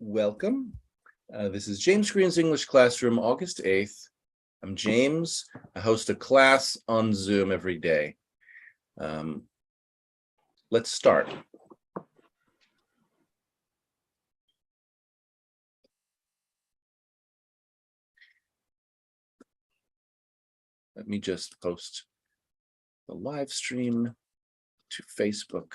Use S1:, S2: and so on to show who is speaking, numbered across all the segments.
S1: Welcome. This is James Green's English Classroom, August 8th. I'm James. I host a class on Zoom every day. Let's start. Let me just post the live stream to Facebook.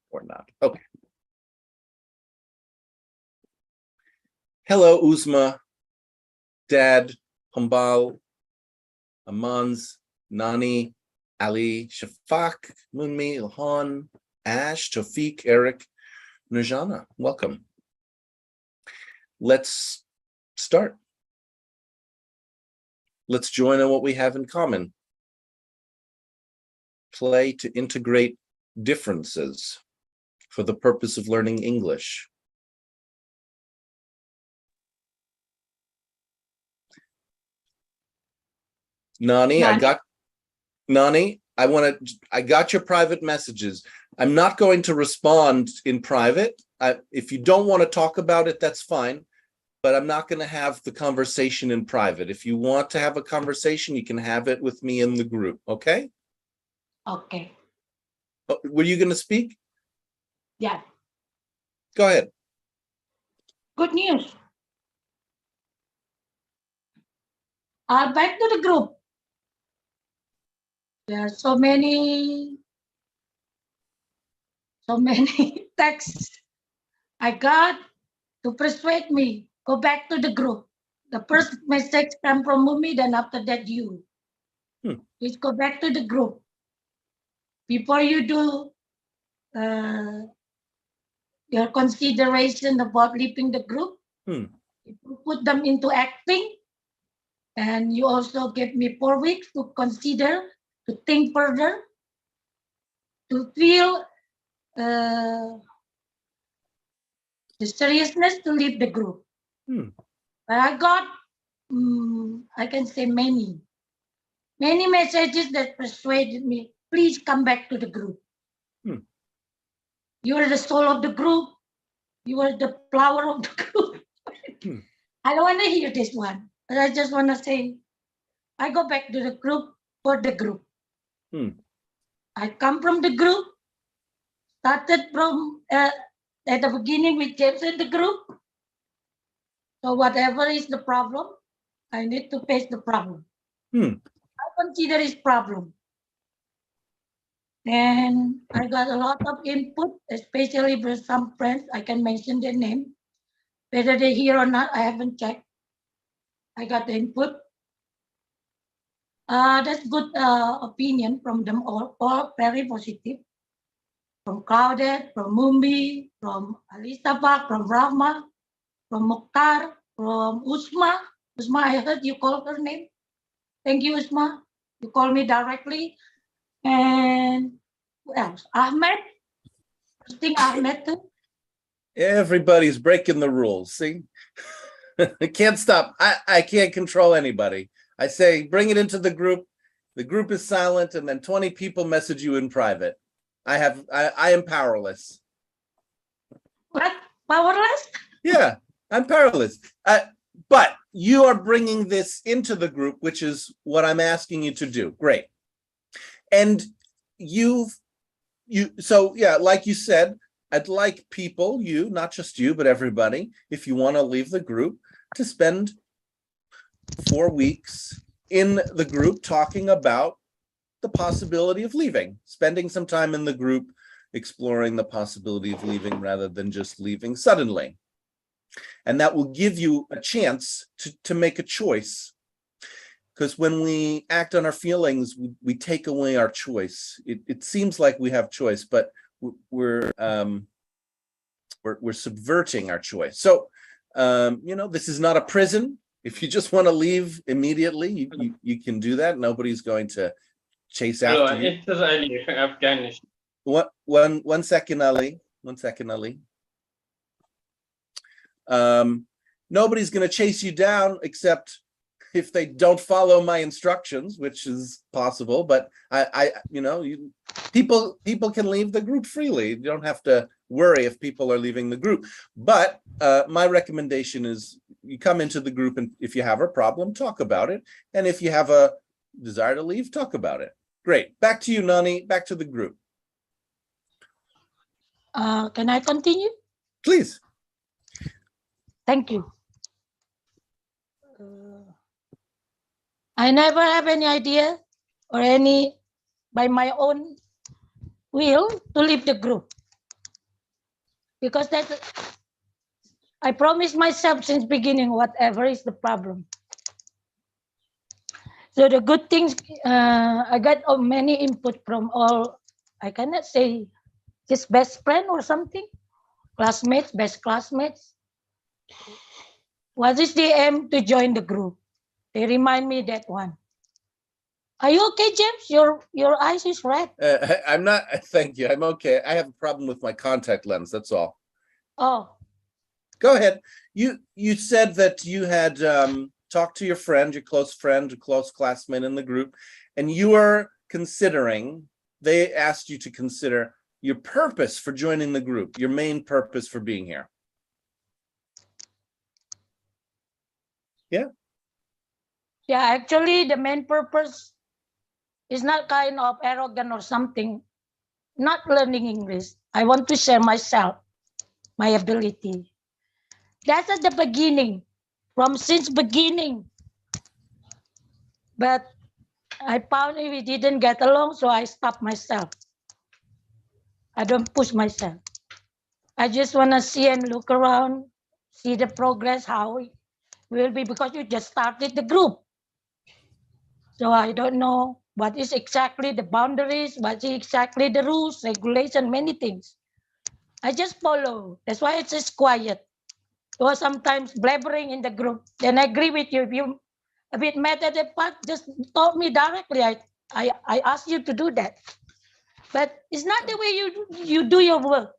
S1: Or not. Okay. Hello, Uzma, Dad, Hambal, Amans, Nani, Ali, Shafak, Munmi, Ilhan, Ash, Tofik, Eric, Nurjana. Welcome. Let's start. Let's join on what we have in common. Play to integrate differences for the purpose of learning English. Nani, I got your private messages. I'm not going to respond in private. If you don't want to talk about it, that's fine. But I'm not going to have the conversation in private. If you want to have a conversation, you can have it with me in the group, okay?
S2: Okay.
S1: Were you going to speak?
S2: Yeah.
S1: Go ahead.
S2: Good news. Back to the group. There are so many texts I got to persuade me. Go back to the group. The first message came from Mumi, then after that you. Please go back to the group. Before you do your consideration about leaving the group, you put them into acting, and you also gave me 4 weeks to consider, to think further, to feel the seriousness to leave the group. But I got, I can say many messages that persuaded me, please come back to the group. You are the soul of the group. You are the flower of the group. I don't want to hear this one, but I just want to say, I go back to the group for the group. I come from the group, started from at the beginning with James in the group. So whatever is the problem, I need to face the problem. I consider it problem. And I got a lot of input, especially with some friends. I can mention their name. Whether they're here or not, I haven't checked. I got the input. That's good opinion from them all very positive. From Claudette, from Mumbi, from Alisabak, from Rahma, from Mukhtar, from Usma. Usma, I heard you call her name. Thank you, Usma. You call me directly. And who else? Ahmed. I think Ahmed too.
S1: Everybody's breaking the rules. See, I can't stop. I can't control anybody. I say, bring it into the group. The group is silent, and then 20 people message you in private. I am powerless.
S2: What? Powerless?
S1: Yeah, I'm powerless. But you are bringing this into the group, which is what I'm asking you to do. Great. And so yeah, like you said, I'd like people, you, not just you, but everybody, if you want to leave the group, to spend 4 weeks in the group talking about the possibility of leaving, spending some time in the group, exploring the possibility of leaving rather than just leaving suddenly. And that will give you a chance to make a choice. Because when we act on our feelings, we take away our choice. It seems like we have choice, but we're We're subverting our choice. So, this is not a prison. If you just want to leave immediately, you can do that. Nobody's going to chase after you.
S3: It's Ali, Afghanistan.
S1: One second, Ali. 1 second, Ali. Nobody's going to chase you down except if they don't follow my instructions, which is possible. But people can leave the group freely. You don't have to worry if people are leaving the group. But my recommendation is you come into the group, and if you have a problem, talk about it. And if you have a desire to leave, talk about it. Great. Back to you, Nani. Back to the group.
S2: Can I continue?
S1: Please.
S2: Thank you. I never have any idea or by my own will to leave the group. Because I promised myself since beginning, whatever is the problem. So the good things, I got many input from all, I cannot say his best friend or something, classmates, best classmates. What is the aim to join the group? They remind me that one. Are you okay, James? Your eyes is red.
S1: I'm not, thank you. I'm okay. I have a problem with my contact lens, that's all.
S2: Oh.
S1: Go ahead. You said that you had talked to your friend, your close classmate in the group, and you are considering, they asked you to consider your purpose for joining the group, your main purpose for being here. Yeah?
S2: Yeah, actually, the main purpose is not kind of arrogant or something, not learning English. I want to share myself, my ability. That's at the beginning, since beginning. But I found we didn't get along, so I stopped myself. I don't push myself. I just want to see and look around, see the progress, how it will be, because you just started the group. So I don't know what is exactly the boundaries, what is exactly the rules, regulation, many things. I just follow. That's why it's just quiet. Or sometimes blabbering in the group. Then I agree with you. If you a bit mad at the part, just told me directly. I asked you to do that. But it's not the way you do your work.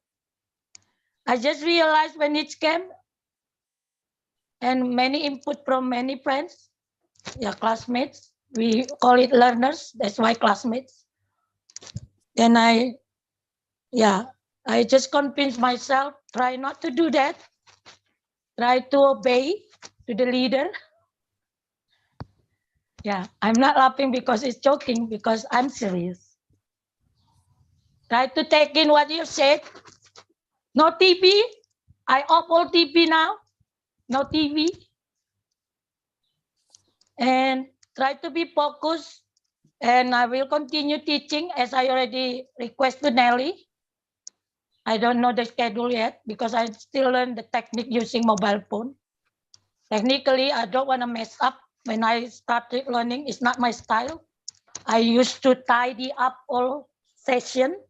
S2: I just realized when it came, and many input from many friends, classmates. We call it learners. That's why classmates. Then I just convinced myself, try not to do that. Try to obey to the leader. Yeah, I'm not laughing because it's joking, because I'm serious. Try to take in what you said. No TV. I off all TV now. No TV. And try to be focused. And I will continue teaching as I already requested Nelly. I don't know the schedule yet because I still learn the technique using mobile phone. Technically, I don't want to mess up. When I started learning, it's not my style. I used to tidy up all session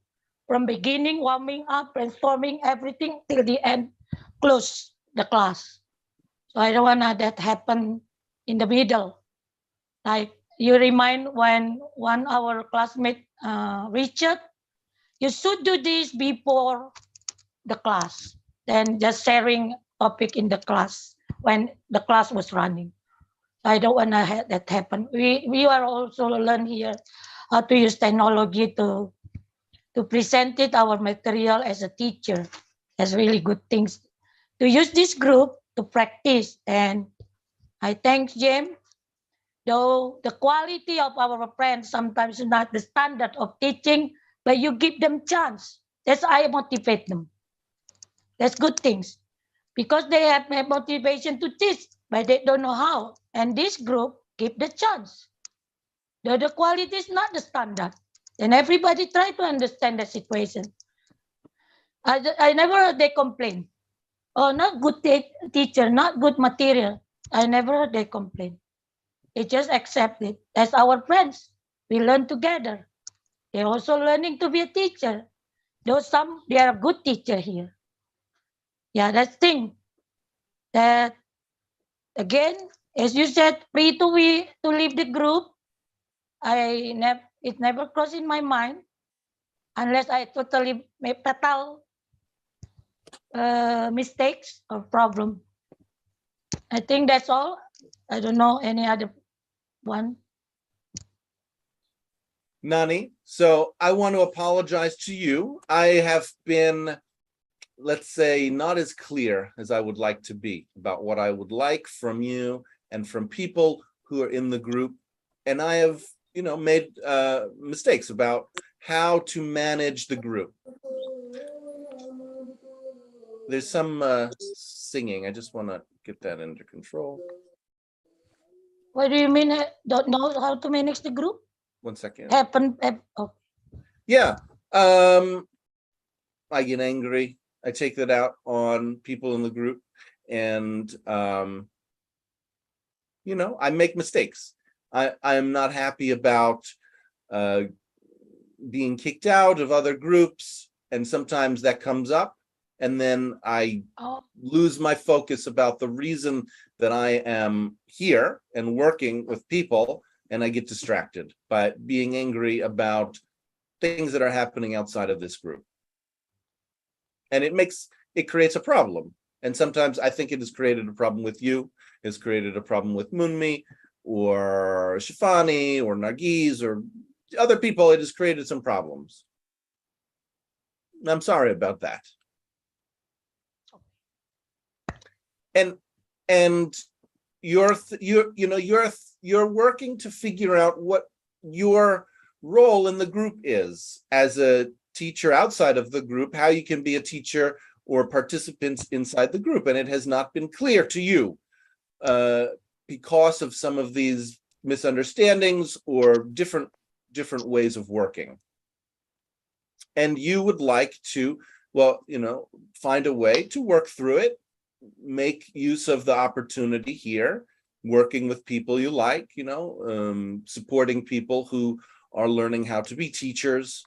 S2: from beginning, warming up, transforming everything till the end, close the class. So I don't want that happen in the middle. Like you remind when our classmate, Richard, you should do this before the class, then just sharing topic in the class when the class was running. I don't want to have that happen. We are also learn here how to use technology to present it, our material as a teacher. That's really good things to use this group to practice. And I thank James. Though the quality of our friends sometimes is not the standard of teaching, but you give them chance. That's I motivate them. That's good things. Because they have motivation to teach, but they don't know how. And this group give the chance. The quality is not the standard. And everybody try to understand the situation. I never heard they complain. Oh, not good teacher, not good material. I never heard they complain. They just accept it as our friends. We learn together. They're also learning to be a teacher. Though they are a good teacher here. Yeah, that thing. That again, as you said, free to leave the group. It never crossed in my mind unless I totally make fatal mistakes or problem. I think that's all. I don't know any other one.
S1: Nani, so I want to apologize to you. I have been, let's say, not as clear as I would like to be about what I would like from you and from people who are in the group. And I have, made mistakes about how to manage the group. There's some singing. I just want to get that under control.
S2: What do you mean? Don't know how to manage the group?
S1: 1 second.
S2: Oh.
S1: Yeah. I get angry. I take that out on people in the group, and I make mistakes. I am not happy about being kicked out of other groups, and sometimes that comes up, and then I lose my focus about the reason that I am here and working with people, and I get distracted by being angry about things that are happening outside of this group. And it creates a problem. And sometimes I think it has created a problem with you, has created a problem with Munmi or Shifani or Nargiz or other people. It has created some problems. I'm sorry about that. And you're working to figure out what your role in the group is as a teacher outside of the group, how you can be a teacher or participants inside the group. And it has not been clear to you because of some of these misunderstandings or different ways of working. And you would like to, find a way to work through it, make use of the opportunity here, working with people you like, supporting people who are learning how to be teachers,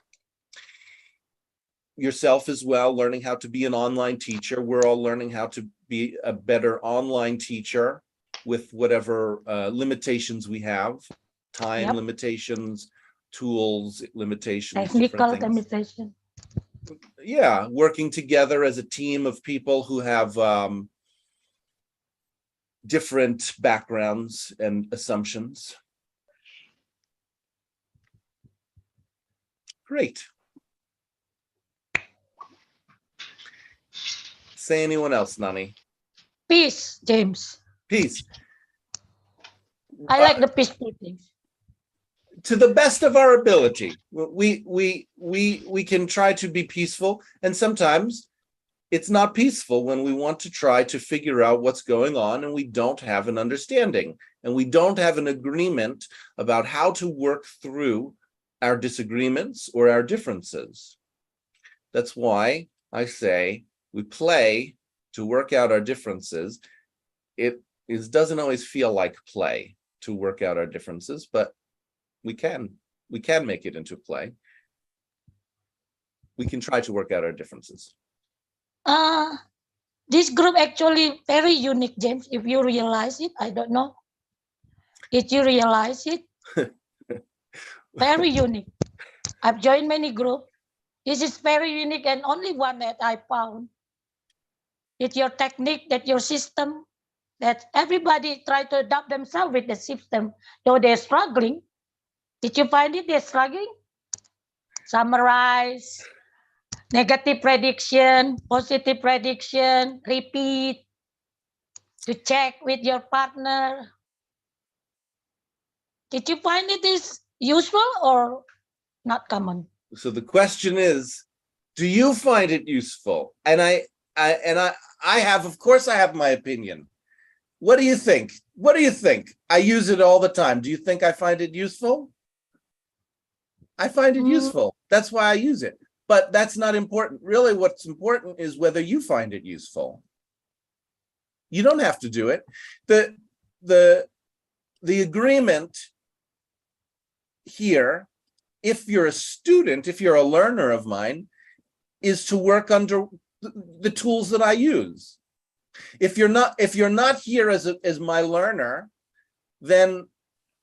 S1: yourself as well, learning how to be an online teacher. We're all learning how to be a better online teacher with whatever limitations we have, time limitations, tools limitations,
S2: technical limitation.
S1: Yeah, working together as a team of people who have different backgrounds and assumptions. Great. Say anyone else, Nani.
S2: Peace, James.
S1: Peace.
S2: I like the peaceful things.
S1: To the best of our ability, we can try to be peaceful, and sometimes it's not peaceful when we want to try to figure out what's going on and we don't have an understanding and we don't have an agreement about how to work through our disagreements or our differences. That's why I say we play to work out our differences. It doesn't always feel like play to work out our differences, but we can make it into play. We can try to work out our differences.
S2: This group actually very unique, James. If you realize it, I don't know. Did you realize it? Very unique. I've joined many groups. This is very unique and only one that I found. It's your technique, that your system, that everybody try to adapt themselves with the system, though they're struggling. Did you find it? They're struggling? Summarize, negative prediction, positive prediction, repeat, to check with your partner. Did you find it is useful or not common?
S1: So the question is, do you find it useful? And I have, of course, I have my opinion. What do you think? What do you think? I use it all the time. Do you think I find it useful? I find it useful. That's why I use it. But that's not important. Really, what's important is whether you find it useful. You don't have to do it. The agreement here, if you're a student, if you're a learner of mine, is to work under the tools that I use. If you're not here as my learner, then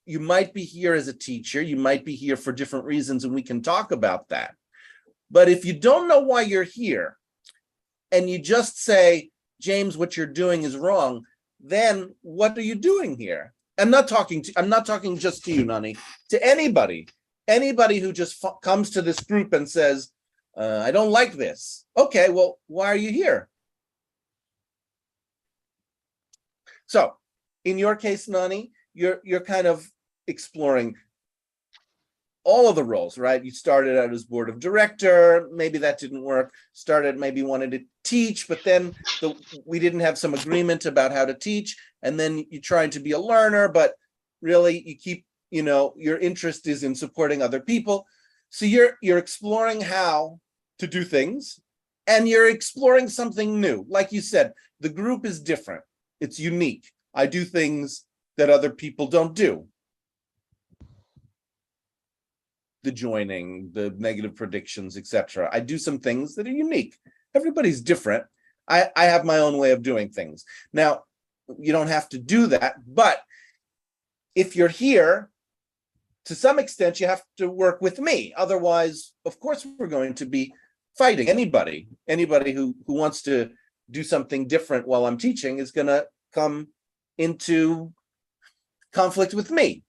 S1: you might be here as a teacher, you might be here for different reasons, and we can talk about that. But if you don't know why you're here, and you just say, James, what you're doing is wrong, then what are you doing here? I'm not talking just to you, Nani, to anybody who just comes to this group and says, I don't like this. Okay, well, why are you here? So in your case, Nani, you're kind of exploring all of the roles, right? You started out as board of director, maybe that didn't work, maybe wanted to teach, but then we didn't have some agreement about how to teach, and then you're trying to be a learner, but really you keep, your interest is in supporting other people. So you're exploring how to do things, and you're exploring something new. Like you said, the group is different. It's unique. I do things that other people don't do. The joining, the negative predictions, etc. I do some things that are unique. Everybody's different. I have my own way of doing things. Now, you don't have to do that, but if you're here, to some extent, you have to work with me. Otherwise, of course, we're going to be fighting. Anybody who wants to do something different while I'm teaching is going to come into conflict with me.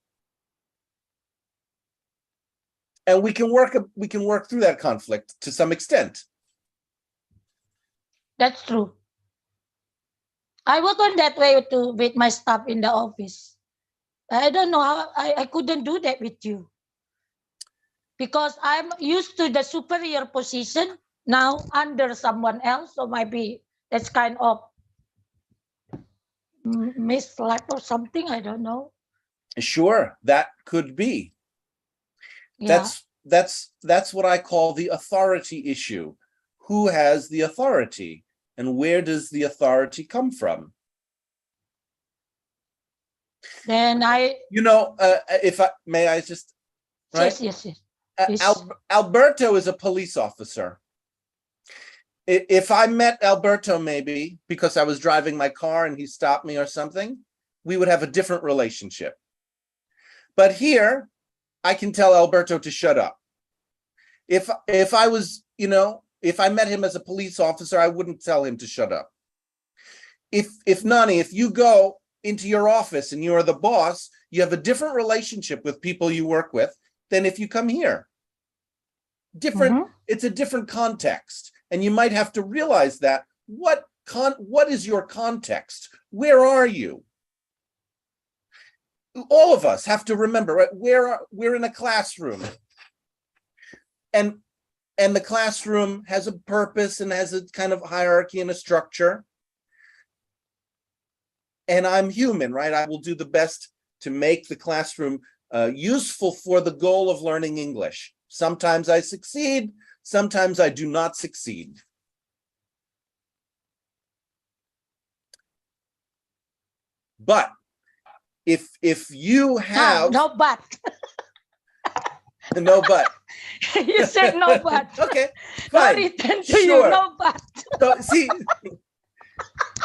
S1: And we can work through that conflict to some extent.
S2: That's true. I work on that way too with my staff in the office. I don't know how I couldn't do that with you, because I'm used to the superior position now under someone else. So maybe that's kind of mislike or something. I don't know.
S1: Sure, that could be.
S2: Yeah.
S1: That's what I call the authority issue. Who has the authority, and where does the authority come from?
S2: Then
S1: if I may, I just right.
S2: Yes.
S1: Alberto is a police officer. If I met Alberto, maybe because I was driving my car and he stopped me or something, we would have a different relationship. But here, I can tell Alberto to shut up. If I was, if I met him as a police officer, I wouldn't tell him to shut up. If Nani, if you go into your office and you are the boss, you have a different relationship with people you work with than if you come here. It's a different context. And you might have to realize that. What is your context? Where are you? All of us have to remember, right? We're in a classroom. And the classroom has a purpose and has a kind of hierarchy and a structure. And I'm human, right? I will do the best to make the classroom useful for the goal of learning English. Sometimes I succeed, sometimes I do not succeed. But if you have
S2: no but.
S1: No but.
S2: You said no but.
S1: Okay, fine.
S2: No return to you, no but.
S1: So, see,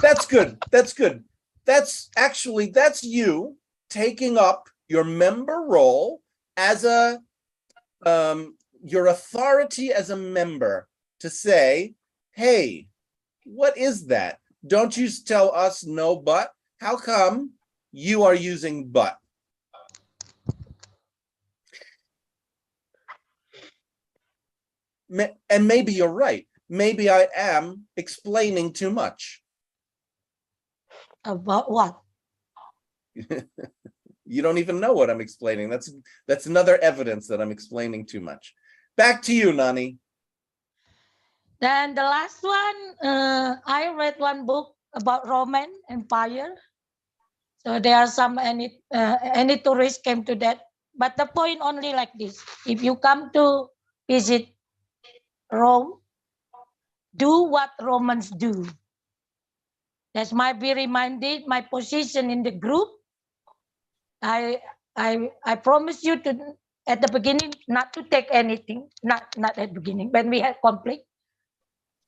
S1: that's good. That's good. That's you taking up your member role as your authority as a member to say, hey, what is that? Don't you tell us no but? How come you are using but? And maybe you're right. Maybe I am explaining too much.
S2: About what?
S1: You don't even know what I'm explaining. That's another evidence that I'm explaining too much. Back to you, Nani.
S2: Then the last one, I read one book about Roman Empire. So there are some any tourists came to that. But the point only like this: if you come to visit Rome, do what Romans do. That might be reminded my position in the group. I promise you to at the beginning not to take anything, not at the beginning when we had conflict.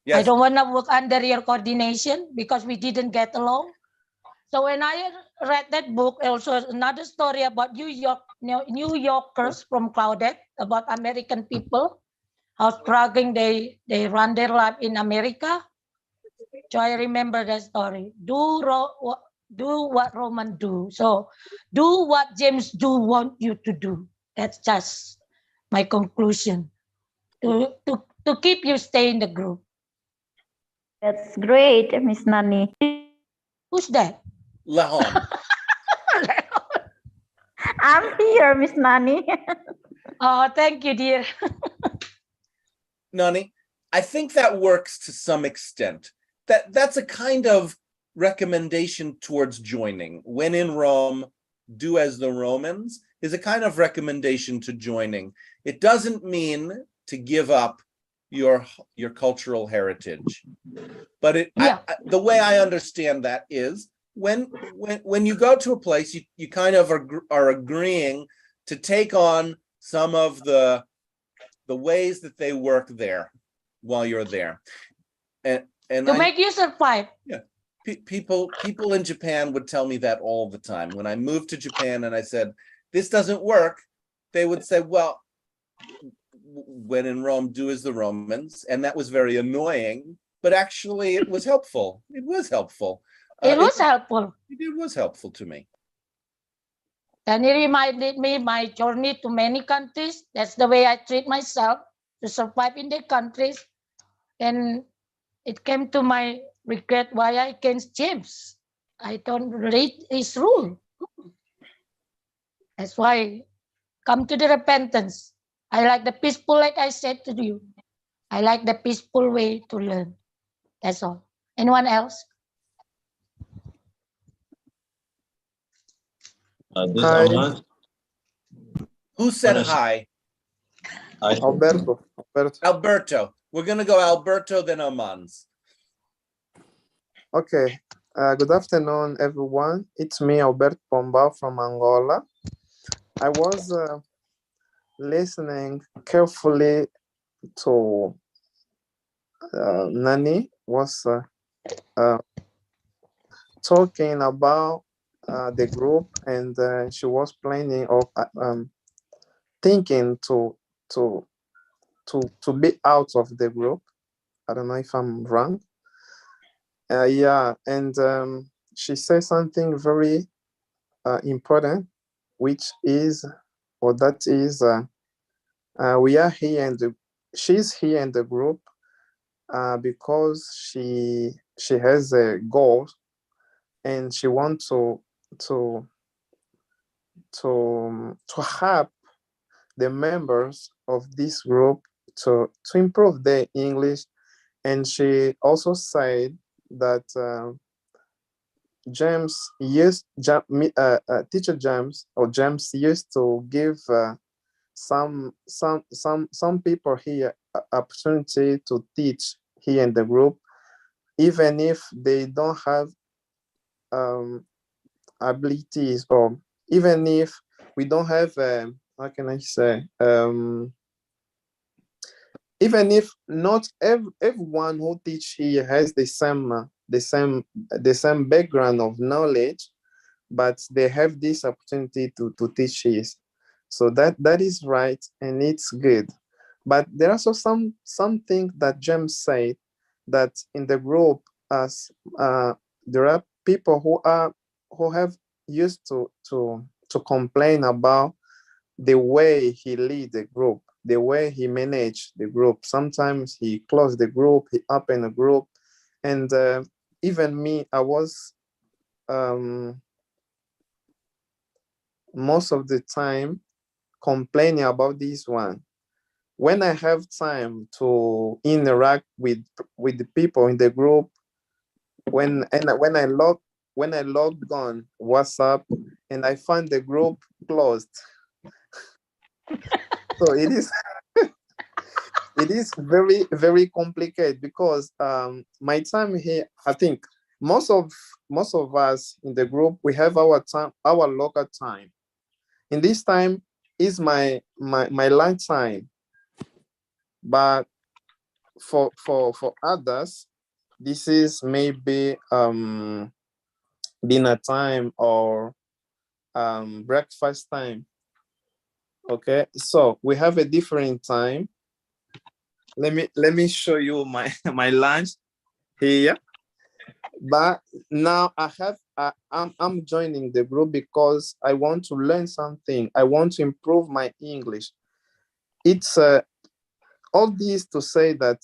S2: I
S1: Yes,
S2: don't want to work under your coordination because we didn't get along. So when I read that book, also another story about New Yorkers from Claudette, about American people, how struggling they run their life in America. So I remember that story. Do what Roman do. So do what James do want you to do. That's just my conclusion. To keep you stay in the group.
S4: That's great, Miss Nani.
S2: Who's that?
S1: Lehon.
S4: I'm here, Miss Nani.
S2: Oh, thank you, dear.
S1: Nani, I think that works to some extent. That's a kind of recommendation towards joining. When in Rome, do as the Romans is a kind of recommendation to joining. It doesn't mean to give up your cultural heritage, but the way I understand that is when you go to a place, you kind of are agreeing to take on some of the ways that they work there while you're there, and
S2: To make you survive.
S1: people in Japan would tell me that all the time. When I moved to Japan and I said, this doesn't work, they would say, well, when in Rome, do as the Romans. And that was very annoying, but actually it was helpful. It was helpful.
S2: It was helpful.
S1: It was helpful to me.
S2: And it reminded me my journey to many countries. That's the way I treat myself to survive in the countries. And it came to my regret why I against James. I don't read his rule. That's why come to the repentance. I like the peaceful, like I said to you. I like the peaceful way to learn. That's all. Anyone else?
S5: This
S6: Hi.
S5: Aman.
S1: Who said
S5: Honest.
S1: hi?
S6: Alberto.
S1: Alberto. We're going to go Alberto, then Amans.
S6: Okay. Good afternoon, everyone. It's me, Alberto Pomba from Angola. I was listening carefully to Nani was talking about the group, and she was planning of thinking to be out of the group. I don't know if I'm wrong. Yeah, and she said something very important, which is, or that is, we are here and she's here in the group because she has a goal, and she wants to help the members of this group to improve their English. And she also said that teacher James used to give some people here opportunity to teach here in the group, even if they don't have abilities, or even if we don't have how can I say, even if not everyone who teach here has the same background of knowledge, but they have this opportunity to teach here. So that is right, and it's good. But there are also something that James said, that in the group, as there are people who have used to complain about the way he lead the group, the way he managed the group. Sometimes he closed the group, he opened a group, and even me, I was most of the time complaining about this one. When I have time to interact with the people in the group, when I logged on WhatsApp and I find the group closed. So it is it is very, very complicated, because my time here, I think most of us in the group, we have our time, our local time. In this time is my lunch time. But for others, this is maybe dinner time or breakfast time. Okay, so we have a different time. Let me show you my my lunch here. But now I'm joining the group because I want to learn something. I want to improve my English. It's all this to say that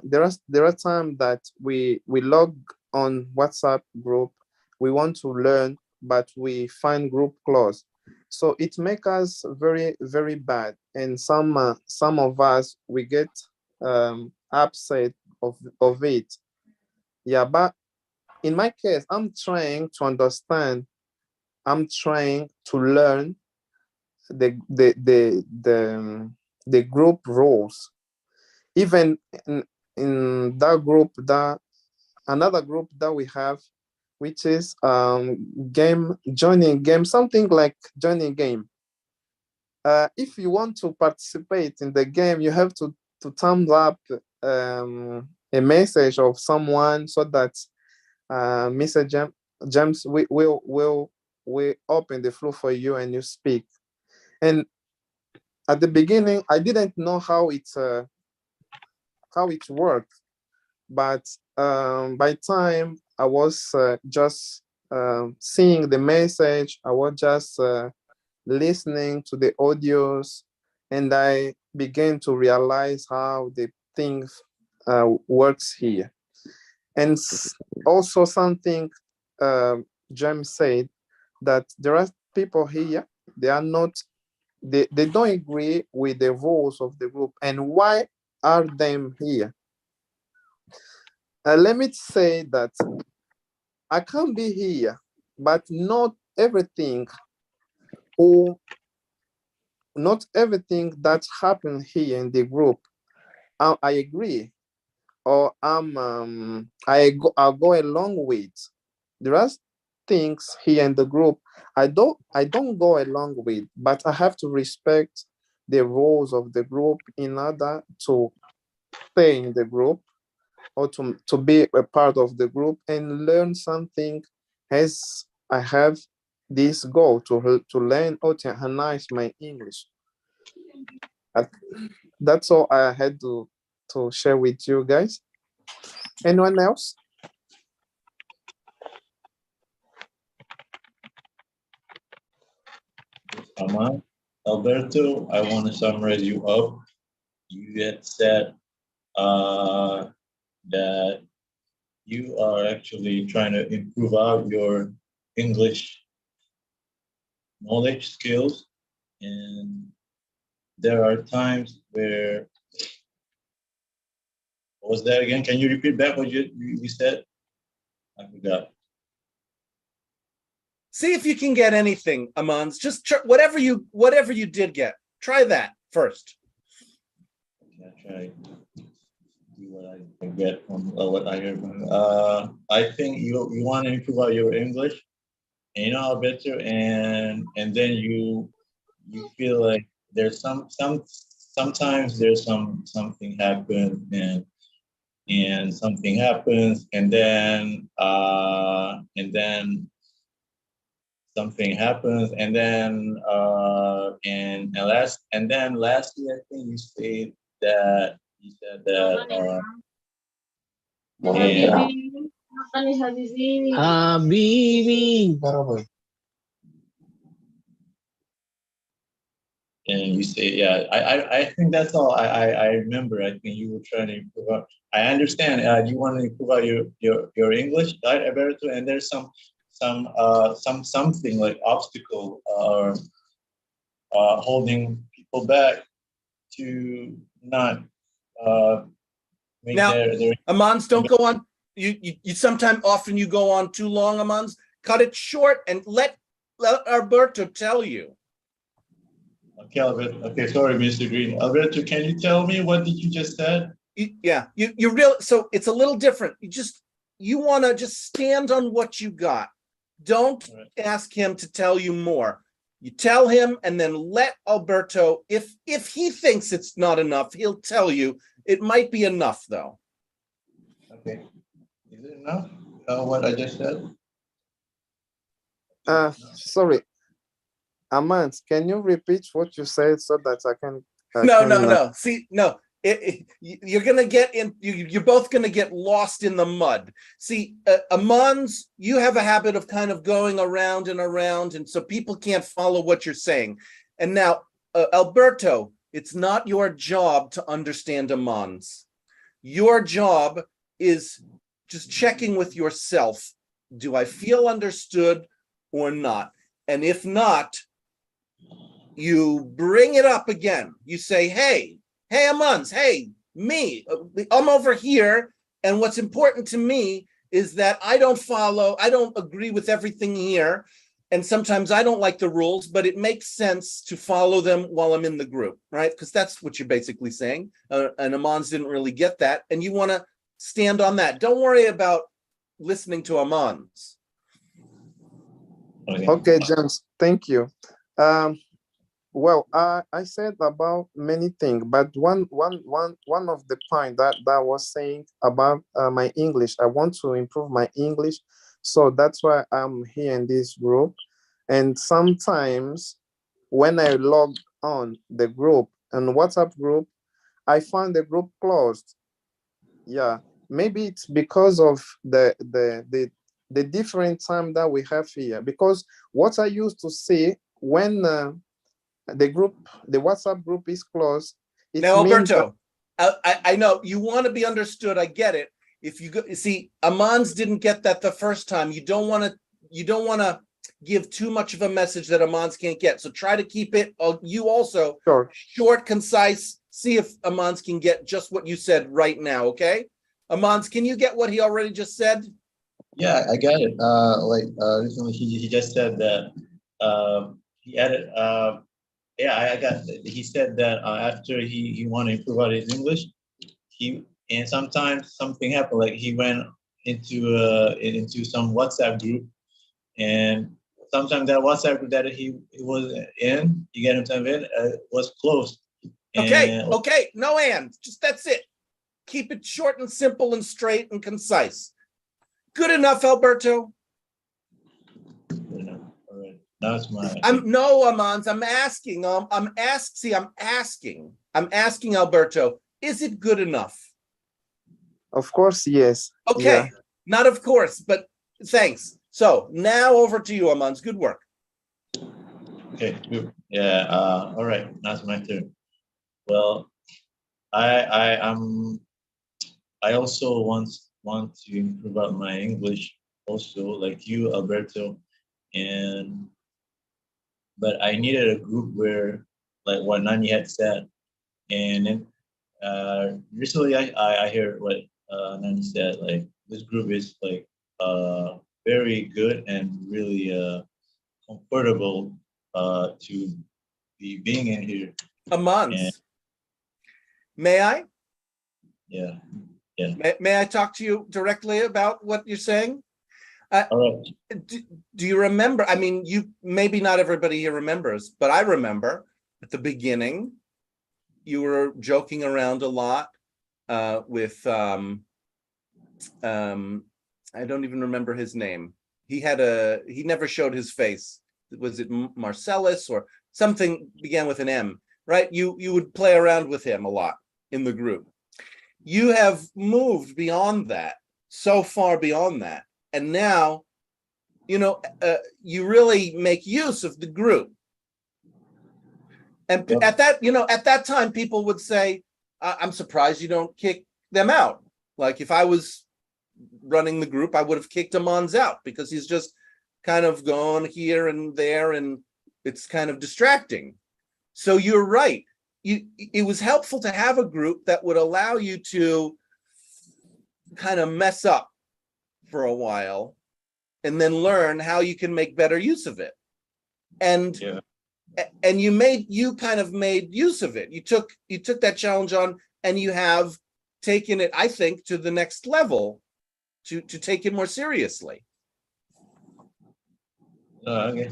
S6: there are times that we log on WhatsApp group, we want to learn, but we find group closed. So it makes us very, very bad. And some of us, we get upset of it. Yeah, but in my case, I'm trying to understand, I'm trying to learn the group rules. Even in that group, that another group that we have, which is joining game, something like joining game. If you want to participate in the game, you have to thumbs up a message of someone so that Mr. James will open the floor for you and you speak. And at the beginning, I didn't know how it worked, but by time I was just seeing the message, I was just listening to the audios, and I began to realize how the thing works here. And also something James said, that there are people here, they are not, they don't agree with the rules of the group. And why are them here? Let me say that I can be here, but not everything that happened here in the group I agree, or I'll go along with. There are things here in the group I don't go along with, but I have to respect the rules of the group in order to stay in the group, or to be a part of the group and learn something, as I have this goal to learn or to enhance my English. That's all I had to share with you guys. Anyone else?
S5: Alberto, I want to summarize you up. You had said that you are actually trying to improve out your English knowledge skills, and there are times where, what was that again? Can you repeat back what you said? I forgot.
S1: See if you can get anything, Amans. Just whatever you did get. Try that first.
S5: I try to do what I can get from what I heard from. I think you want to improve out your English, and you know how better, and then you feel like there's sometimes there's something happens, and something happens, and then something happens, and then lastly, I think you said that and you say, yeah, I think that's all I remember. I think you were trying to improve out. I understand you want to improve out your English, right, Alberto? And there's something like obstacle or holding people back to not make
S1: Now,
S5: their
S1: Amans, don't go on. You often you go on too long, Amans. Cut it short and let Alberto tell you.
S5: Okay, Alberto. Okay, sorry, Mr. Green. Alberto, can you tell me what did you just said?
S1: You really, so it's a little different. You want to just stand on what you got. Don't ask him to tell you more. You tell him, and then let Alberto, if he thinks it's not enough, he'll tell you, It might be enough though.
S5: Okay. Is it enough? What I just said?
S6: Sorry, Amant, can you repeat what you said so that I can?
S1: No. See, no, you're gonna get in. You're both gonna get lost in the mud. See, Amans, you have a habit of kind of going around and around, and so people can't follow what you're saying. And now, Alberto, it's not your job to understand Amans. Your job is just checking with yourself. Do I feel understood or not? And if not, you bring it up again. You say, hey, Amans, hey, me, I'm over here. And what's important to me is that I don't agree with everything here. And sometimes I don't like the rules, but it makes sense to follow them while I'm in the group, right? Because that's what you're basically saying. And Amans didn't really get that. And you want to stand on that. Don't worry about listening to Amans.
S6: Okay, James, thank you. Well, I said about many things, but one of the point that was saying about my English, I want to improve my English. So that's why I'm here in this group. And sometimes when I log on the group and WhatsApp group, I find the group closed. Yeah, maybe it's because of the different time that we have here. Because what I used to see when the WhatsApp group is closed, it
S1: Now,
S6: means
S1: Alberto, I know you want to be understood. I get it. If you go, see, Amans didn't get that the first time. You don't want to give too much of a message that Amans can't get. So try to keep it. You also
S6: sure.
S1: short, concise. See if Amans can get just what you said right now. Okay, Amans, can you get what he already just said?
S5: Yeah, I got it. Recently he just said that he added. Yeah, I got. He said that after he wanted to improve out his English, and sometimes something happened. Like he went into some WhatsApp group, and sometimes that WhatsApp group that he was in, you get himself in, was closed.
S1: Okay, no and. Just that's it. Keep it short and simple and straight and concise. Good enough, Alberto.
S5: All right. That's my.
S1: Amans. I'm asking Alberto. Is it good enough?
S6: Of course, yes.
S1: Okay,
S6: Yeah.
S1: not of course, but thanks. So now over to you, Amans. Good work.
S5: Okay, good. Yeah. All right. That's my turn. Well, I also want to improve out my English also, like you, Alberto, but I needed a group where, like what Nani had said, and then recently I heard what Nani said, like this group is like very good and really comfortable to be being in here.
S1: Amans,
S5: And
S1: may I?
S5: yeah.
S1: May I talk to you directly about what you're saying?
S5: All right.
S1: Do you remember? I mean, maybe not everybody here remembers, but I remember at the beginning, you were joking around a lot with I don't even remember his name. He never showed his face. Was it Marcellus or something began with an M, right? You would play around with him a lot in the group. You have moved beyond that, so far beyond that. And now, you really make use of the group. And at that time, people would say, I'm surprised you don't kick them out. Like if I was running the group, I would have kicked Amans out because he's just kind of gone here and there and it's kind of distracting. So you're right. It was helpful to have a group that would allow you to kind of mess up for a while and then learn how you can make better use of it. And you kind of made use of it. You took that challenge on and you have taken it, I think, to the next level to take it more seriously.
S5: Okay.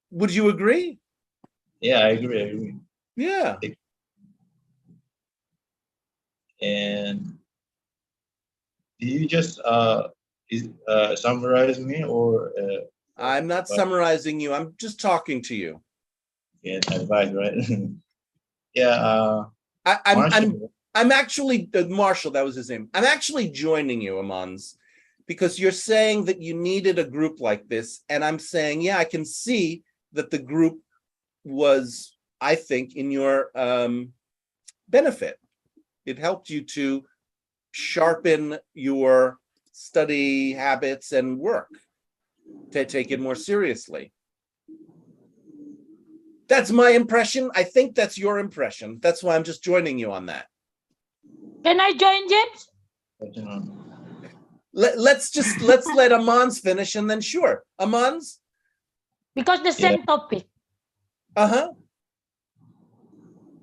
S1: Would you agree?
S5: Yeah, I agree.
S1: Yeah.
S5: And do you just summarize me or
S1: I'm not
S5: but-
S1: summarizing you. I'm just talking to you.
S5: get advice, right? Yeah.
S1: I'm actually Marshall. That was his name. I'm actually joining you, Amans, because you're saying that you needed a group like this, and I'm saying, yeah, I can see that the group was, I think, in your benefit. It helped you to sharpen your study habits and work, to take it more seriously. That's my impression. I think that's your impression. That's why I'm just joining you on that.
S2: Can I join, James?
S1: Let's let Amans finish, and then sure, Amans.
S2: Because the same topic.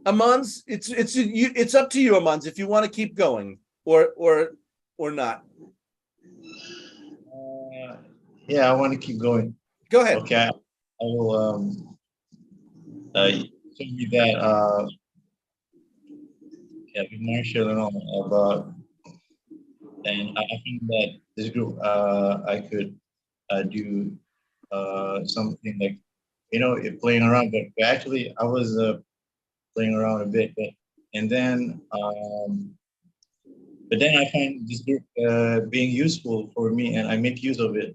S1: Amans, it's up to you, Amans, if you want to keep going or not.
S5: Yeah, I want to keep going.
S1: Go ahead.
S5: Okay, I will show me that with Marshall and all about, and I think that this group I could do something like, playing around, but actually I was playing around a bit, and then but then I find this group being useful for me, and I make use of it.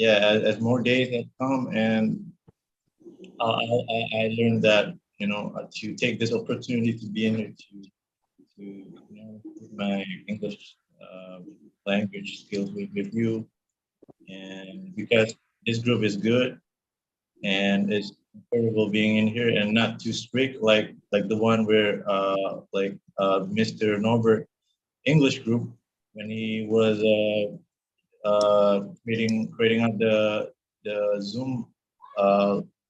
S5: As more days have come, and I learned that to take this opportunity to be in here to improve my English language skills with you, and because this group is good and it's comfortable being in here and not too strict like the one where Mr. Norbert English group when he was creating up the Zoom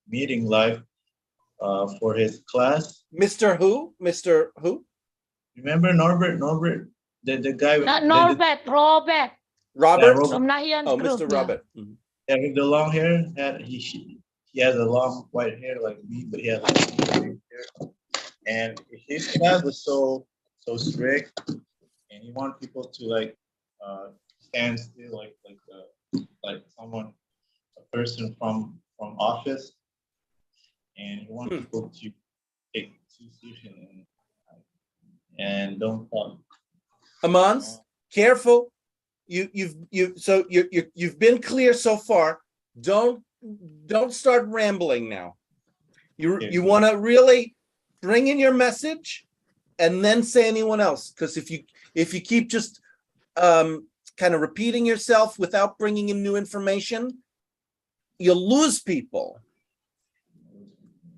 S5: meeting live for his class.
S1: Mr. Who? Mr. Who?
S5: Remember Norbert, the guy with
S2: Not Norbert, Robert.
S1: Robert?
S5: Robert.
S2: From Nahian's
S1: Oh,
S2: group.
S1: Mr.
S2: yeah.
S1: Robert. Mhm.
S5: with the long hair. He has a long white hair like me, but he has long hair. And his class was so strict, and he wanted people to stand still like someone, a person from office, and he wanted people to take two seats and don't talk.
S1: Amans, careful. You've been clear so far. Don't start rambling now. You want to really bring in your message and then say anyone else, because if you keep just kind of repeating yourself without bringing in new information, you'll lose people.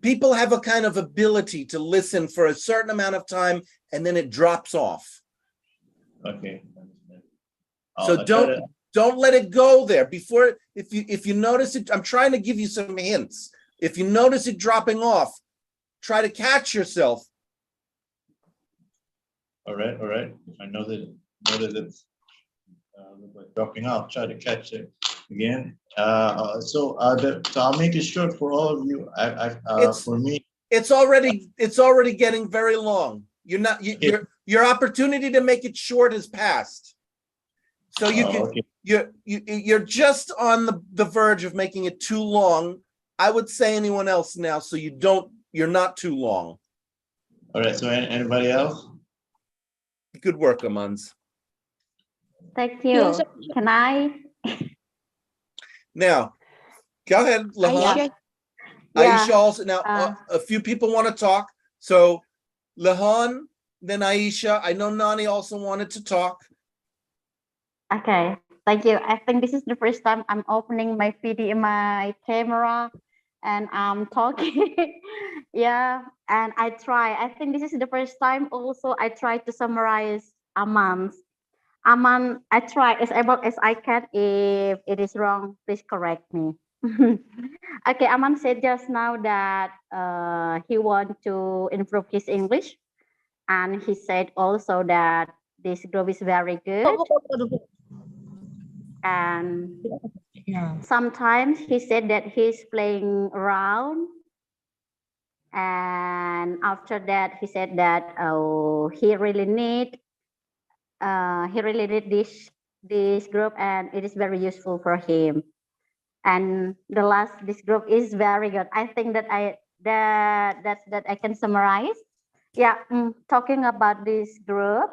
S1: People have a kind of ability to listen for a certain amount of time and then it drops off.
S5: Okay.
S1: So don't let it go there. Before, if you notice it, I'm trying to give you some hints. If you notice it dropping off, try to catch yourself.
S5: All right. If I know that it's dropping off, try to catch it again. So I'll make it short for all of you. For me,
S1: it's already getting very long. Your opportunity to make it short has passed. So you can you're just on the verge of making it too long. I would say anyone else now, so you're not too long.
S5: All right. So anybody else?
S1: Good work, Amans.
S4: Thank you. Can I?
S1: Now, go ahead, Lahan.
S4: Yeah.
S1: Aisha also. Now, a few people want to talk. So, Lahan, then Aisha. I know Nani also wanted to talk.
S4: Okay. Thank you. I think this is the first time I'm opening my video, my camera, and I'm talking. Yeah, and I think this is the first time also I try to summarize Aman, I try as able as I can. If it is wrong, please correct me. Okay, Aman said just now that he want to improve his English, and he said also that this group is very good. And sometimes he said that he's playing around And after that, he said that he really need this group, and it is very useful for him. And the last, this group is very good. I think that I can summarize. Yeah, talking about this group.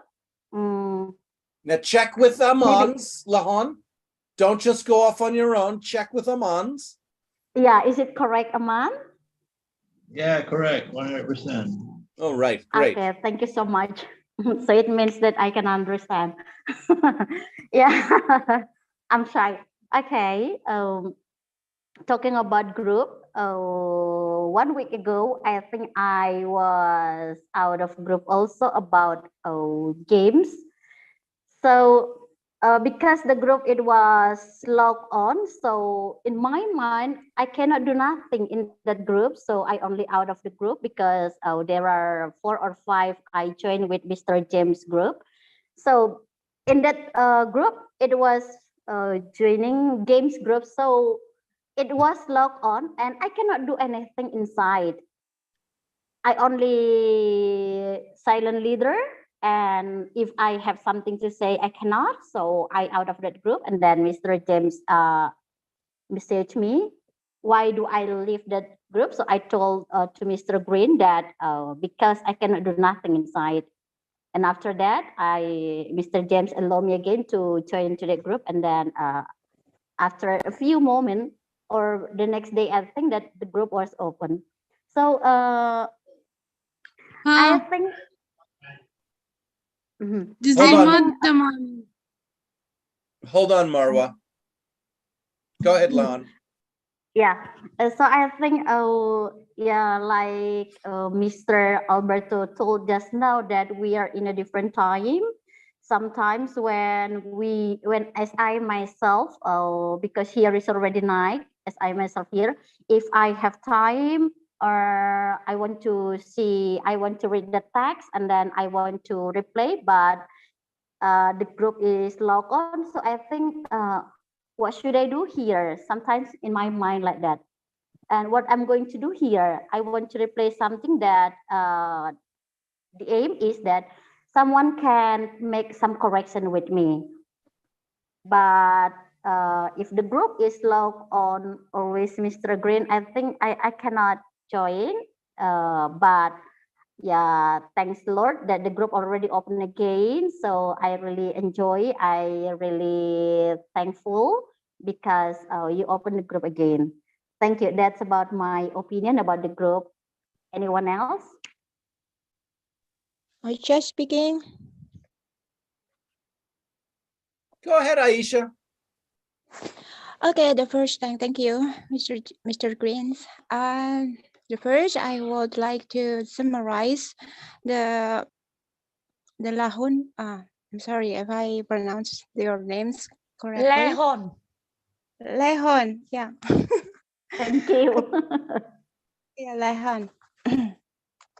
S1: Now check with
S4: Maybe-
S1: Amans, Lahon. Don't just go off on your own. Check with Amans.
S4: Yeah, is it correct, Aman?
S5: Yeah, correct, 100%.
S1: Oh, right, great.
S4: Okay, thank you so much. So it means that I can understand. Yeah, I'm shy. Okay, talking about group, 1 week ago, I think I was out of group also about games. So because the group, it was logged on, so in my mind, I cannot do nothing in that group. So I only out of the group because there are 4 or 5 I joined with Mr. James group. So in that group, it was joining games group. So it was logged on and I cannot do anything inside. I only silent leader, and if I have something to say, I cannot. So I out of that group, and then Mr. James messaged me, why do I leave that group? So I told to Mr. Green that because I cannot do nothing inside. And after that, Mr. James allowed me again to join into that group, and then after a few moments or the next day, I think that the group was open. So I think. Mhm.
S1: Hold on.
S7: Zaman.
S1: Hold on, Marwa. Go ahead, Lahon.
S4: Yeah. So I think, yeah, like Mr. Alberto told just now that we are in a different time. Sometimes when as I myself, because here is already night, as I myself here, if I have time or I want to read the text and then I want to replay, but the group is logged on. So I think, what should I do here? Sometimes in my mind like that. And what I'm going to do here, I want to replace something that the aim is that someone can make some correction with me. But if the group is logged on always Mr. Green, I think I cannot join. But yeah, thanks Lord that the group already open again. So I really enjoy. I really thankful because you open the group again. Thank you. That's about my opinion about the group. Anyone else?
S7: I just speaking.
S1: Go ahead, Aisha.
S7: Okay, the first thing, thank you, Mr. Greens. The first, I would like to summarize the Lahun. I'm sorry if I pronounce your names correctly.
S2: Lehon.
S7: Lehon, yeah.
S4: Thank you.
S7: Yeah, Lehon.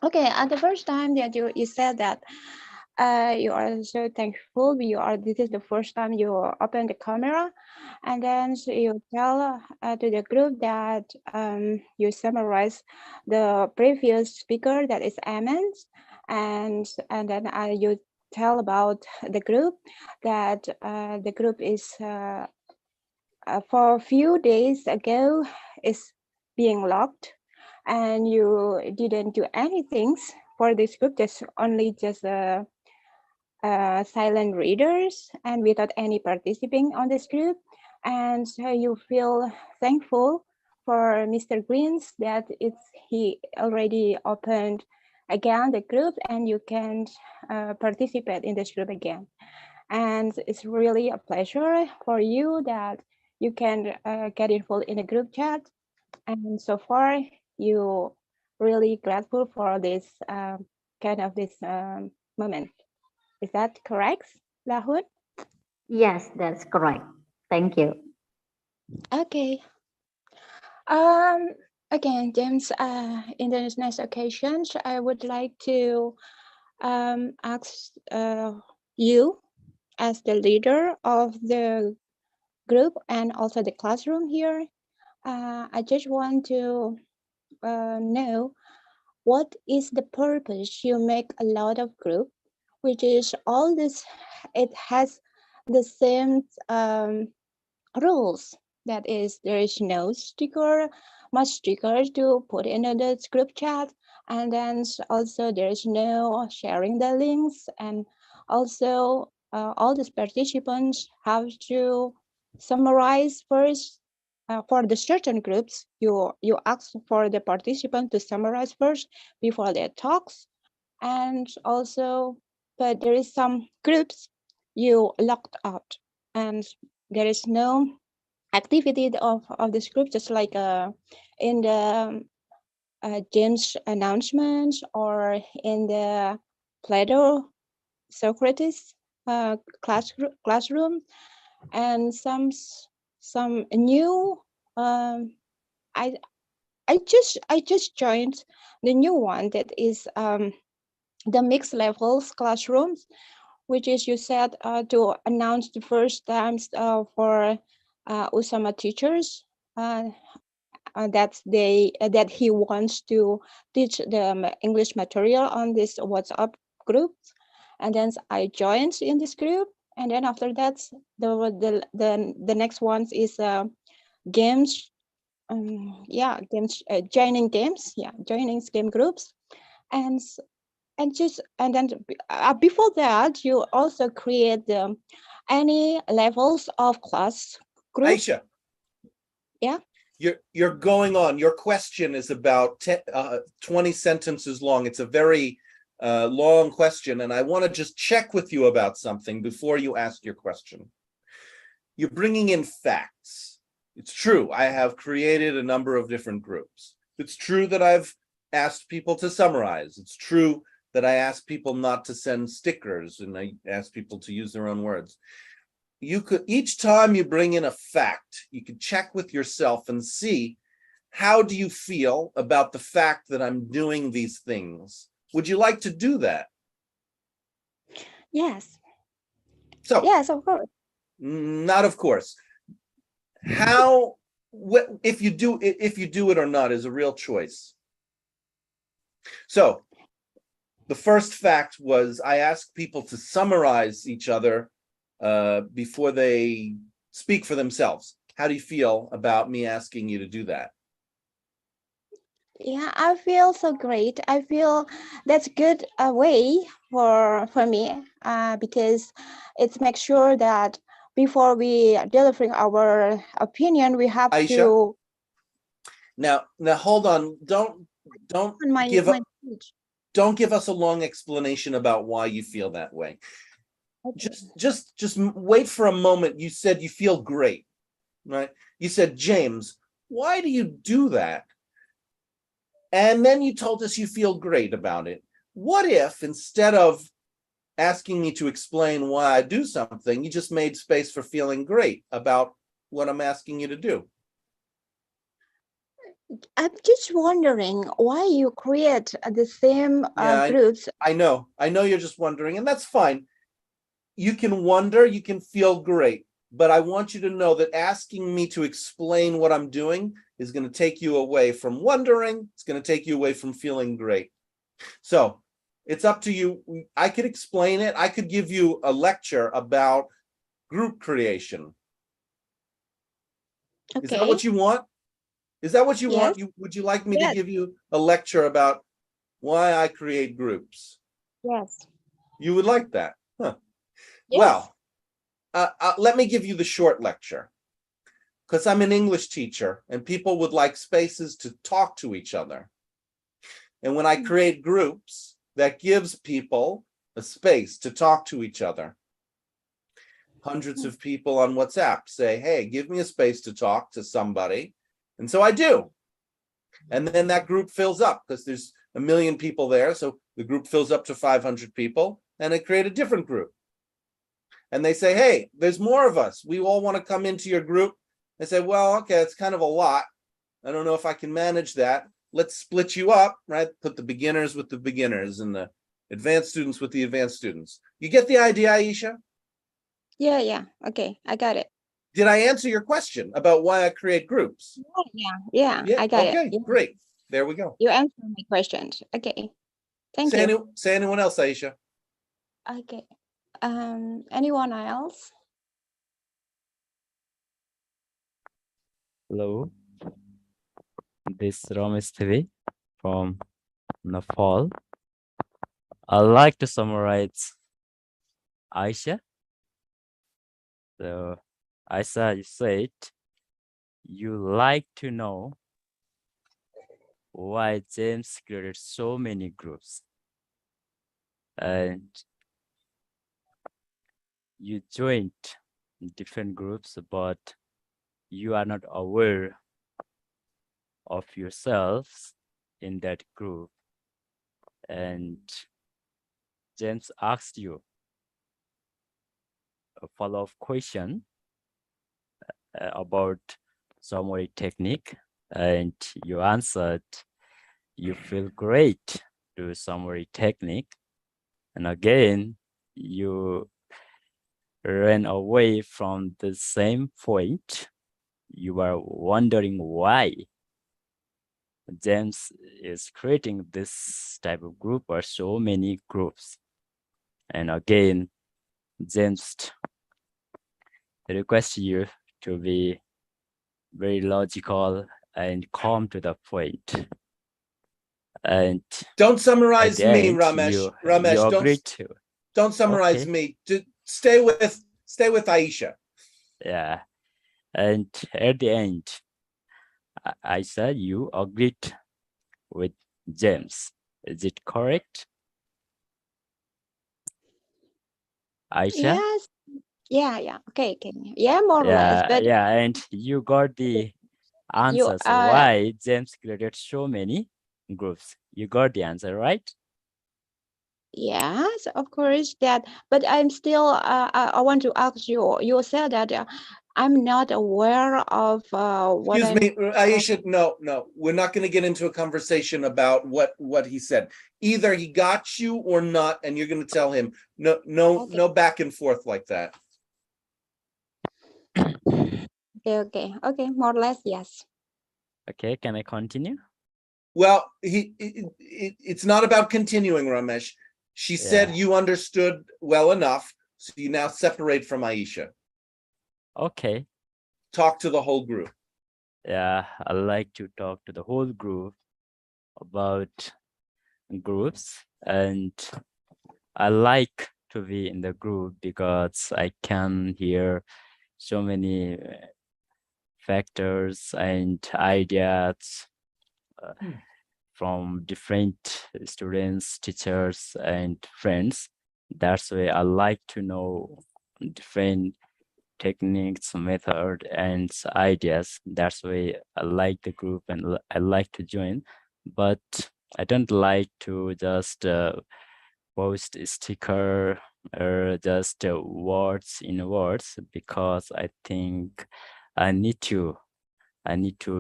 S7: Okay, at the first time that you said that you are so thankful, this is the first time you open the camera, and then so you tell to the group that you summarize the previous speaker, that is Emmons, and then you tell about the group, that the group is for a few days ago is being locked, and you didn't do anything for this group, just silent readers and without any participating on this group. And so you feel thankful for Mr. Greens that he already opened again the group and you can participate in this group again. And it's really a pleasure for you that you can get involved in a group chat. And so far, you really grateful for this this moment. Is that correct, Lahun?
S4: Yes, that's correct. Thank you.
S7: Okay. Again, James, in the next occasions, I would like to ask you as the leader of the group and also the classroom here. I just want to know what is the purpose you make a lot of group, which is all this, it has the same rules. That is, there is no sticker, much sticker to put in the group chat. And then also there is no sharing the links. And also all the participants have to summarize first. For the certain groups, you ask for the participant to summarize first before their talks. And also, but there is some groups you locked out, and there is no activity of this group, just like in the James announcements or in the Plato Socrates classroom, and some new. I I just joined the new one that is the mixed levels classrooms, which is you said to announce the first times for Usama teachers that he wants to teach the English material on this WhatsApp group, and then I joined in this group, and then after that the next one is games. Games, joining games, joining game groups, and then before that you also create any levels of class group.
S1: Aisha.
S7: Yeah.
S1: You're going on. Your question is about 20 sentences long. It's a very long question, and I want to just check with you about something before you ask your question. You're bringing in facts. It's true, I have created a number of different groups. It's true that I've asked people to summarize. It's true that I asked people not to send stickers, and I asked people to use their own words. You could, each time you bring in a fact, you could check with yourself and see, how do you feel about the fact that I'm doing these things? Would you like to do that?
S7: Yes.
S1: So,
S7: yes, of course.
S1: Not of course. How, if you do it or not is a real choice. So the first fact was I asked people to summarize each other before they speak for themselves. How do you feel about me asking you to do that?
S7: Yeah, I feel so great. I feel that's good way for me because it makes sure that before we are delivering our opinion, we have
S1: Aisha?
S7: to.
S1: Now hold on. Don't give us a long explanation about why you feel that way. Okay. Just wait for a moment. You said you feel great, right? You said, James, why do you do that? And then you told us you feel great about it. What if instead of asking me to explain why I do something, you just made space for feeling great about what I'm asking you to do?
S7: I'm just wondering why you create the same groups.
S1: I know you're just wondering, and that's fine. You can wonder, you can feel great, but I want you to know that asking me to explain what I'm doing is going to take you away from wondering. It's going to take you away from feeling great. So it's up to you. I could explain it. I could give you a lecture about group creation. Okay. Is that what you want? Is that what you want? Would you like me to give you a lecture about why I create groups?
S7: Yes.
S1: You would like that? Huh.
S7: Yes.
S1: Well, let me give you the short lecture, because I'm an English teacher and people would like spaces to talk to each other. And when I create groups, that gives people a space to talk to each other. Hundreds of people on WhatsApp say, hey, give me a space to talk to somebody. And so I do. And then that group fills up because there's 1 million people there. So the group fills up to 500 people, and I create a different group. And they say, hey, there's more of us. We all want to come into your group. I say, well, okay, it's kind of a lot. I don't know if I can manage that. Let's split you up, right? Put the beginners with the beginners and the advanced students with the advanced students. You get the idea, Aisha?
S7: Yeah. Okay, I got it.
S1: Did I answer your question about why I create groups?
S7: Yeah, I got it.
S1: Okay, great. There we go.
S7: You answered my questions. Okay. Thank
S1: Say,
S7: you.
S1: say anyone else, Aisha?
S7: Okay. Anyone else?
S8: Hello, this is Ramesh TV from Nepal. I'd like to summarize Aisha. So, Aisha, you said you like to know why James created so many groups. And you joined different groups, but you are not aware of yourselves in that group. And James asked you a follow-up question about summary technique, and you answered you feel great to summary technique. And again, you ran away from the same point. You are wondering why James is creating this type of group or so many groups. And again, James requests you to be very logical and come to the point. And
S1: Don't summarize
S8: at the
S1: me,
S8: end,
S1: Ramesh.
S8: you
S1: Ramesh,
S8: agreed to.
S1: don't summarize
S8: Okay.
S1: me. Stay with Aisha.
S8: Yeah. And at the end, I said you agreed with James. Is it correct? Aisha?
S7: Yes. Yeah. Okay. Yeah, more or less. But
S8: Yeah, and you got the answers why James created so many groups. You got the answer, right?
S7: yes, of course that. But I'm still. I want to ask you. You said that I'm not aware of what
S1: Excuse me,
S7: I'm.
S1: Aisha. No, we're not going to get into a conversation about what he said. Either he got you or not, and you're going to tell him. No back and forth like that.
S7: Okay. More or less, yes.
S8: Okay, can I continue?
S1: Well, it's not about continuing, Ramesh. She said
S8: Yeah.
S1: you understood well enough, so you now separate from Aisha.
S8: Okay.
S1: Talk to the whole group.
S8: Yeah, I like to talk to the whole group about groups, and I like to be in the group because I can hear so many factors and ideas from different students, teachers, and friends. That's why I like to know different techniques, method, and ideas. That's why I like the group and I like to join. But I don't like to just post a sticker or just words in words, because I think I need to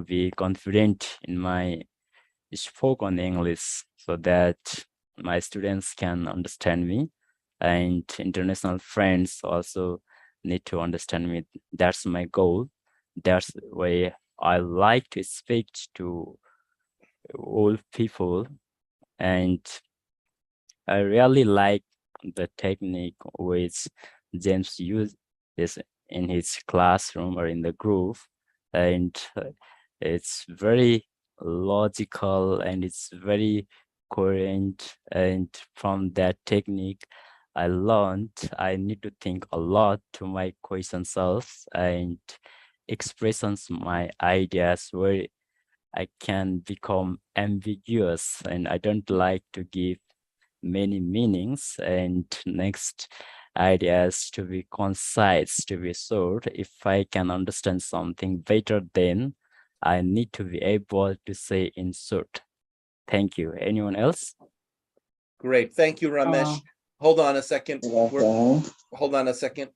S8: be confident in my spoken English so that my students can understand me, and international friends also need to understand me. That's my goal. That's why I like to speak to all people, and I really like the technique which James uses in his classroom or in the group, and it's very logical and it's very coherent. And from that technique, I learned I need to think a lot to my question self and expressions my ideas where I can become ambiguous, and I don't like to give many meanings. And next ideas to be concise, to be short. If I can understand something better, then I need to be able to say in short. Thank you. Anyone else?
S1: Great. Thank you, Ramesh. Hold on a second. Hold on a second.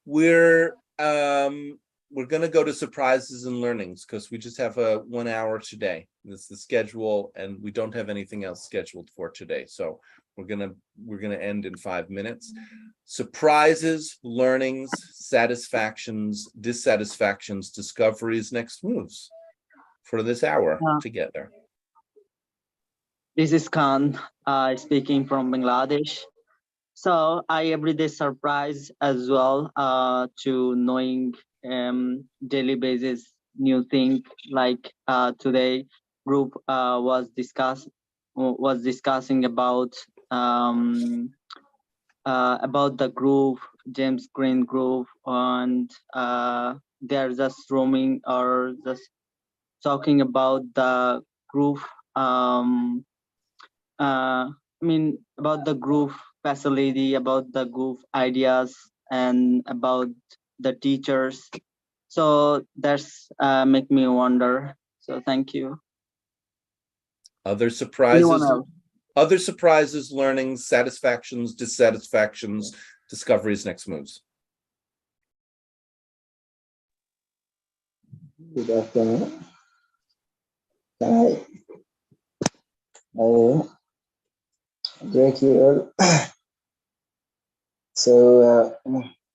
S1: We're going to go to surprises and learnings because we just have a 1 hour today. This is the schedule, and we don't have anything else scheduled for today. So we're gonna end in 5 minutes. Surprises, learnings, satisfactions, dissatisfactions, discoveries, next moves for this hour together.
S9: This is Khan speaking from Bangladesh. So I everyday surprised as well to knowing daily basis new thing like today group was discussing about the group James Green group and they're just roaming or just talking about the group about the group facility, about the group ideas, and about the teachers. So that's make me wonder. So thank you.
S1: Other
S9: Anyone
S1: surprises,
S9: else?
S1: other surprises, learnings, satisfactions, dissatisfactions, discoveries, next moves.
S10: Good afternoon. I greet you all. So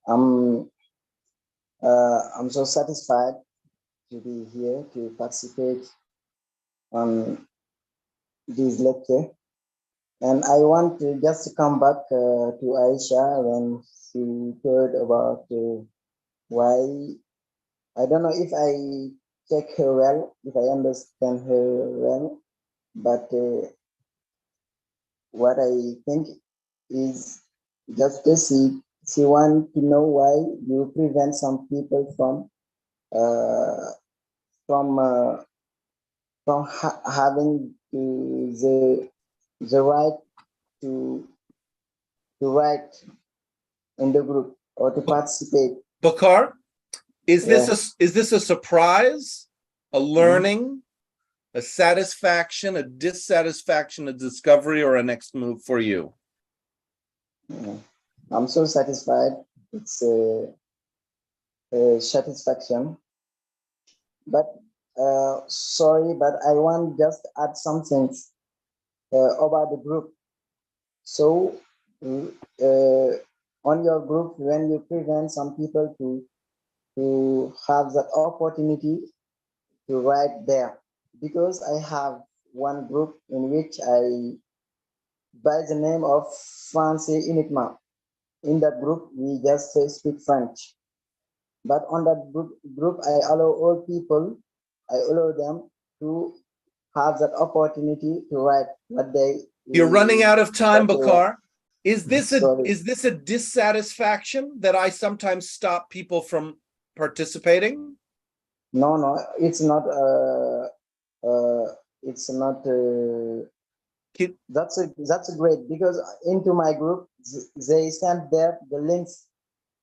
S10: I'm so satisfied to be here to participate on this lecture, and I want to just come back to Aisha when she told about why. I don't know if I check her well, if I understand her well, but what I think is just she want to know why you prevent some people from having the right to write in the group or to participate.
S1: Bakar, is
S10: Yeah.
S1: this a surprise, a learning, a satisfaction, a dissatisfaction, a discovery, or a next move for you?
S10: Yeah. I'm so satisfied. It's a satisfaction. But sorry, but I want just add something about the group. So on your group, when you prevent some people to have that opportunity to write there, because I have one group in which I, by the name of Francais Uniquement. In that group, we just speak French. But on that group, I allow all people, I allow them to have that opportunity to write what they.
S1: You're running out of time,
S10: what they
S1: Bakar. Is this
S10: Sorry.
S1: a dissatisfaction that I sometimes stop people from participating?
S10: No, it's not. It's not. That's a great, because into my group they send there the links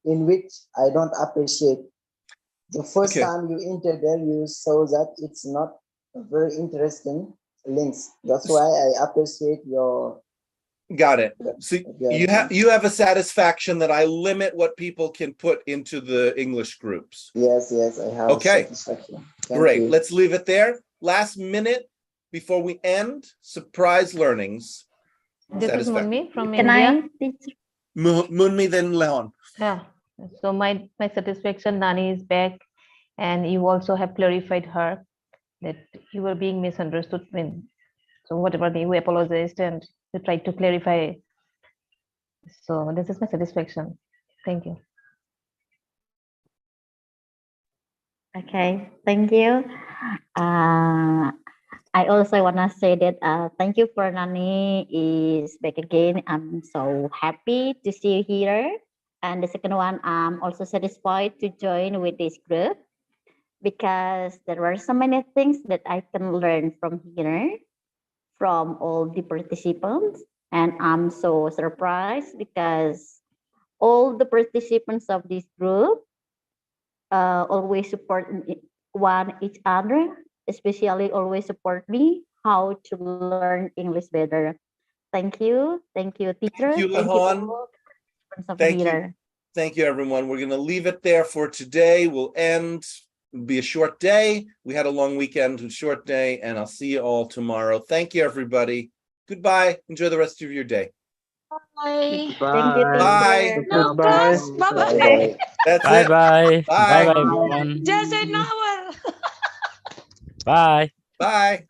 S10: in which I don't appreciate. The first
S1: Okay.
S10: time you enter there, you saw that it's not very interesting links. That's why I appreciate your.
S1: Got it. So
S10: Yeah.
S1: you have a satisfaction that I limit what people can put into the English groups.
S10: Yes, I have.
S1: Okay.
S10: Satisfaction. Thank
S1: Great.
S10: you.
S1: Let's leave it there. Last minute before we end, surprise learnings.
S11: This is
S1: Satisfaction.
S11: Munmi from
S4: Can
S11: India.
S4: I teach?
S1: Munmi, then Leon.
S11: Yeah. So my satisfaction, Nani is back, and you also have clarified her that you were being misunderstood. So whatever you apologized and you tried to clarify. So this is my satisfaction. Thank you.
S4: Okay, thank you. I also want to say that thank you for Nani is back again. I'm so happy to see you here. And the second one, I'm also satisfied to join with this group because there were so many things that I can learn from here, from all the participants. And I'm so surprised because all the participants of this group always support one each other, especially always support me how to learn English better. Thank you, teacher.
S1: Thank you, Leon.
S4: all participants of
S1: Thank you.
S4: here.
S1: Thank you, everyone. We're going to leave it there for today. We'll end. It'll be a short day. We had a long weekend, a short day, and I'll see you all tomorrow. Thank you, everybody. Goodbye. Enjoy the rest of your day.
S2: Bye.
S4: Thank you,
S1: Bye.
S4: teacher.
S2: No
S6: Goodbye.
S2: class. Bye-bye.
S10: Bye-bye.
S1: That's
S8: Bye
S1: it.
S8: bye.
S1: Bye.
S8: Bye bye everyone.
S2: Just an hour.
S8: Bye.
S1: Bye.